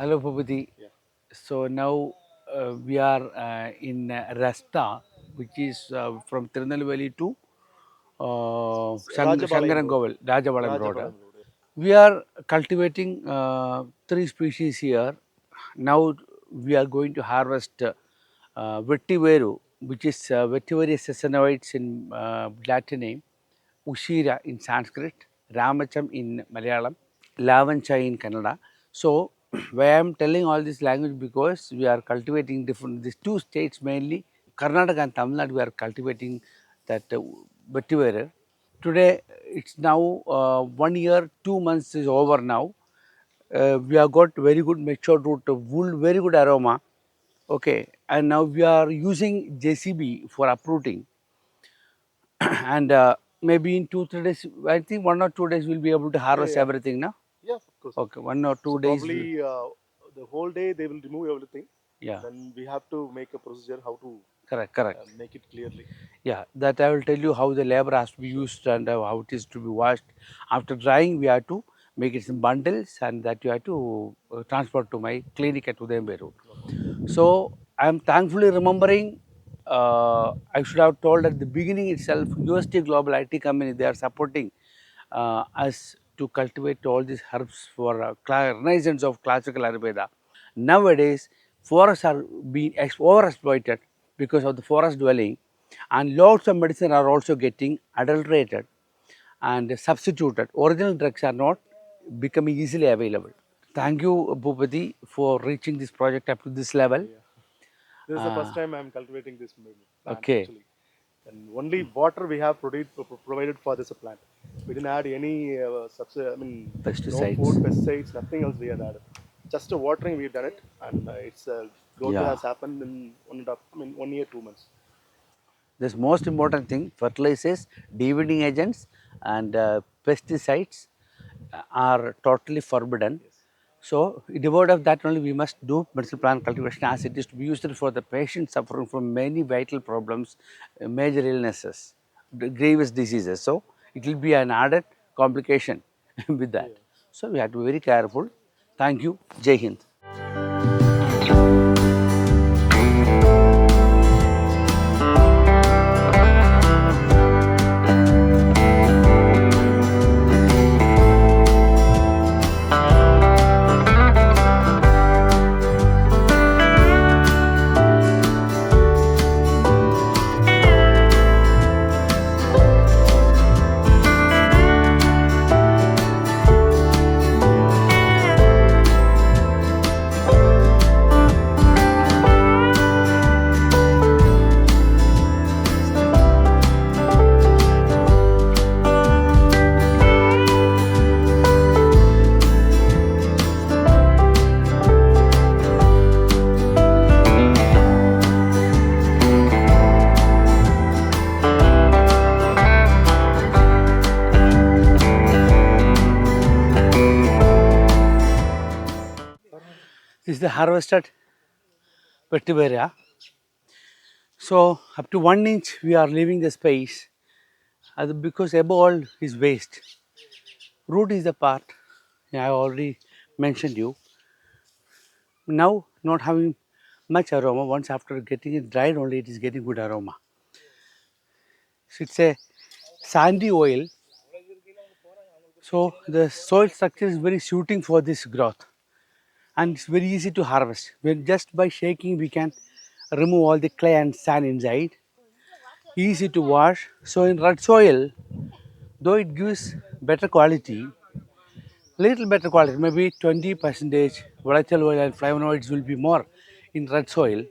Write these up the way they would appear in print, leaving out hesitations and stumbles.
Hello, Bhupati. Yeah. So now we are in Rasta, which is from Thirunelveli to Rajabalayam Road. Shangarangoval, Rajabalam Road. Rajabalayam Road. We are cultivating three species here. Now we are going to harvest vetiveru, which is vetiver sesanoides in Latin name, Ushira in Sanskrit, Ramacham in Malayalam, Lavancha in Kannada. So, why I am telling all this language because we are cultivating different, these two states mainly, Karnataka and Tamil Nadu, we are cultivating that vetiver. Today, it's now 1 year, 2 months is over now. We have got very good mature root, wool, very good aroma. Okay, and now we are using JCB for uprooting. And maybe in 2 3 days, I think 1 or 2 days we'll be able to Yeah, harvest yeah. everything now. Yeah, of course. Okay, 1 or 2 days. Probably the whole day they will remove everything. Yeah, Then we have to make a procedure how to correct, correct. make it clearly. Yeah, that I will tell you how the labor has to be used and how it is to be washed. After drying, we have to make it in bundles and that you have to transport to my clinic at Udayambe Road. So I am thankfully remembering. I should have told at the beginning itself. UST Global IT company, they are supporting us to cultivate all these herbs for renaissance of classical Ayurveda. Nowadays, forests are being overexploited because of the forest dwelling, and lots of medicine are also getting adulterated and substituted. Original drugs are not becoming easily available. Thank you, Bhupati, for reaching this project up to this level. Yeah. This is the first Uh, time I'm cultivating this plant okay, actually. And only water we have provided for this plant. We didn't add any no pesticides. food, pesticides, nothing else we had added. Just watering we've done it, and its growth Yeah, has happened in 1 year, 2 months. this most important thing, fertilizers, de-weeding agents, and pesticides are totally forbidden. Yes. So, devoid of that only we must do medicinal plant cultivation as it is to be used for the patient suffering from many vital problems, major illnesses, grievous diseases. So, it will be an added complication with that. Yeah. So, we have to be very careful. Thank you. Jai Hind. This is the harvested vetiver. So, up to 1 inch we are leaving the space because above all is waste. Root is the part I already mentioned you. Now not having much aroma, once after getting it dried only it is getting good aroma. So it's a sandy oil. So the soil structure is very suiting for this growth and it's very easy to harvest. When just by shaking we can remove all the clay and sand inside. Easy to wash. So in red soil, though it gives better quality, little better quality, maybe 20 percentage volatile oil and flavonoids will be more in red soil,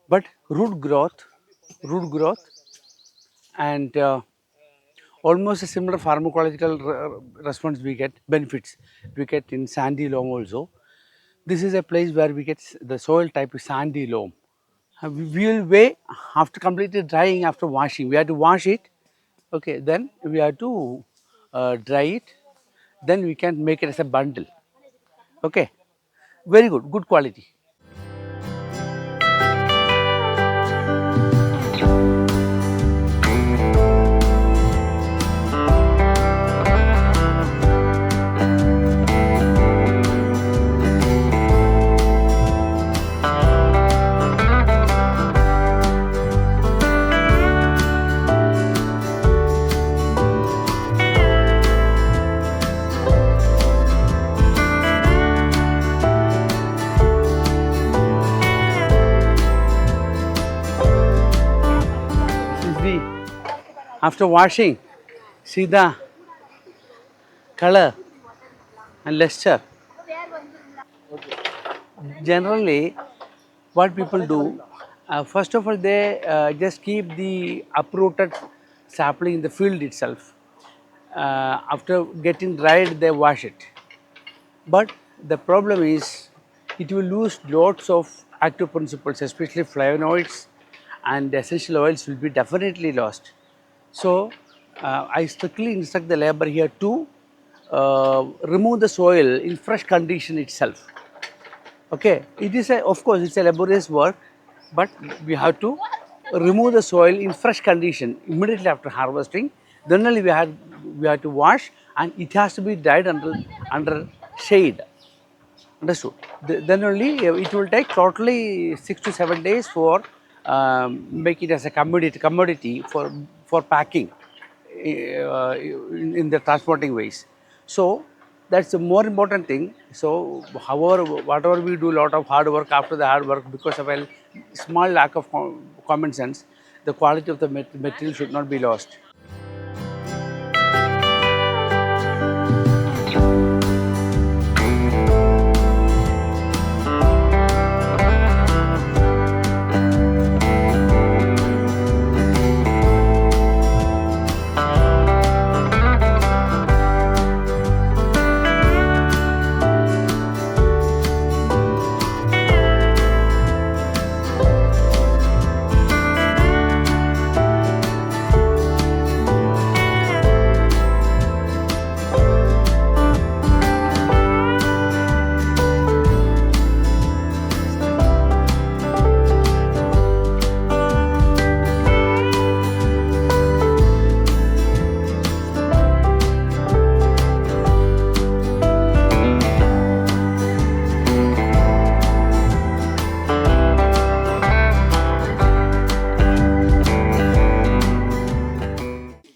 but root growth and almost a similar pharmacological response we get, benefits we get in sandy loam also. This is a place where we get the soil type is sandy loam. We will weigh after completely drying, after washing we have to wash it. Okay, then we have to dry it, then we can make it as a bundle. Okay, very good quality. After washing, see the color and luster. Generally, what people do, first of all, they just keep the uprooted sapling in the field itself. After getting dried, they wash it. But the problem is, it will lose lots of active principles, especially flavonoids and essential oils will be definitely lost. So, I strictly instruct the labor here to remove the soil in fresh condition itself. Okay, it is a, of course, it's a laborious work, but we have to remove the soil in fresh condition immediately after harvesting. Then only we have to wash, and it has to be dried under shade. Understood. Then only it will take totally 6 to 7 days for make it as a commodity for packing in the transporting ways. So that's the more important thing. So however, whatever we do, a lot of hard work after the hard work because of a small lack of common sense, the quality of the material should not be lost.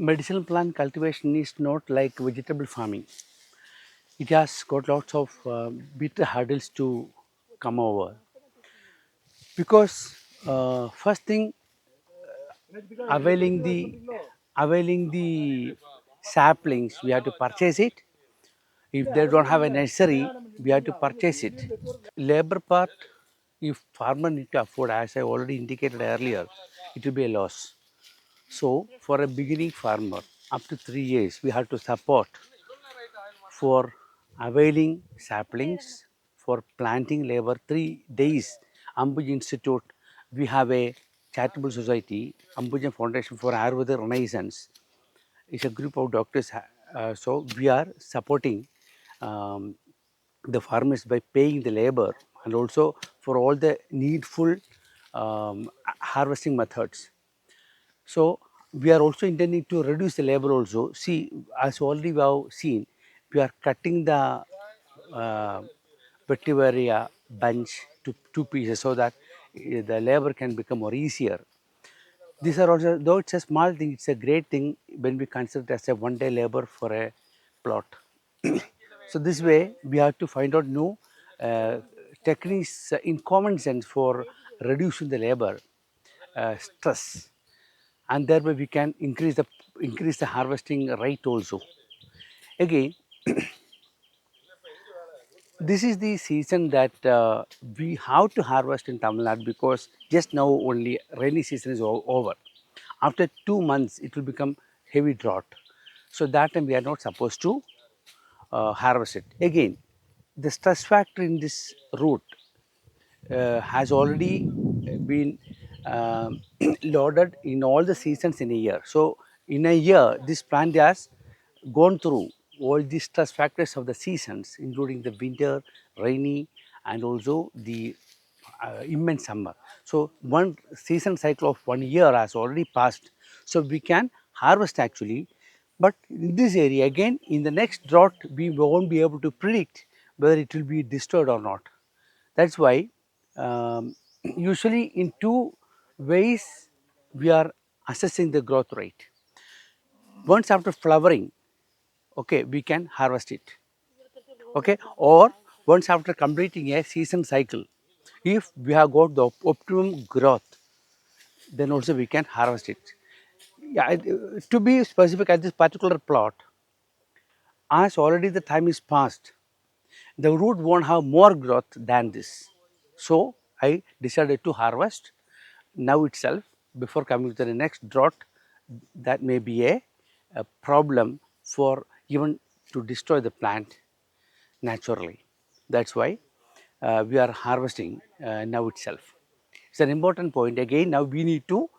Medicinal plant cultivation is not like vegetable farming. It has got lots of bitter hurdles to come over because first thing, availing the availing the saplings, we have to purchase it. If they don't have a nursery, we have to purchase it. Labor part, if farmer need to afford, as I already indicated earlier, it will be a loss. So for a beginning farmer, up to 3 years, we have to support for availing saplings, for planting labor 3 days. Ambuj Institute, we have a charitable society, Ambuja Foundation for Ayurveda Renaissance. It's a group of doctors. So we are supporting um, the farmers by paying the labor and also for all the needful harvesting methods. So we are also intending to reduce the labor also. See, as already we have seen, we are cutting the uh, vetiveria bunch to two pieces so that the labor can become more easier. These are also, though it's a small thing, it's a great thing when we consider it as a one-day labor for a plot. So this way, we have to find out new techniques in common sense for reducing the labor stress, and thereby we can increase the harvesting rate also. Again, this is the season that we have to harvest in Tamil Nadu because just now only rainy season is over. After 2 months, it will become heavy drought. So that time we are not supposed to harvest it. Again, the stress factor in this route has already been loaded in all the seasons in a year. So in a year, this plant has gone through all the stress factors of the seasons, including the winter, rainy, and also the immense summer. So one season cycle of 1 year has already passed. So we can harvest actually. But in this area, again, in the next drought, we won't be able to predict whether it will be destroyed or not. That's why usually in two ways we are assessing the growth rate. Once after flowering, okay, we can harvest it. Okay, or once after completing a season cycle, if we have got the optimum growth, then also we can harvest it. Yeah, to be specific at this particular plot, as already the time is past, the root won't have more growth than this. So I decided to harvest now itself before coming to the next drought. That may be a problem for even to destroy the plant naturally. That's why we are harvesting now itself. It's an important point. Again, now we need to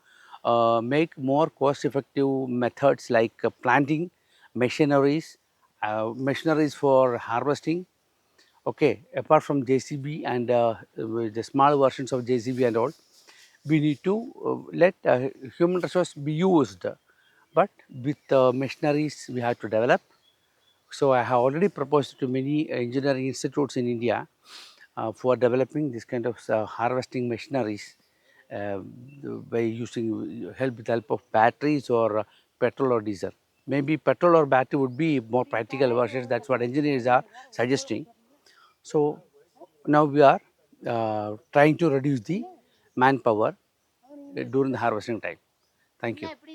make more cost-effective methods like planting, machineries, machineries for harvesting. Okay, apart from JCB and with the small versions of JCB and all, we need to let human resource be used, but with machineries we have to develop. So I have already proposed to many engineering institutes in India for developing this kind of harvesting machineries uh, by using help with the help of batteries or petrol or diesel. Maybe petrol or battery would be more practical versions. That's what engineers are suggesting. So now we are trying to reduce the manpower during the harvesting time. Thank you.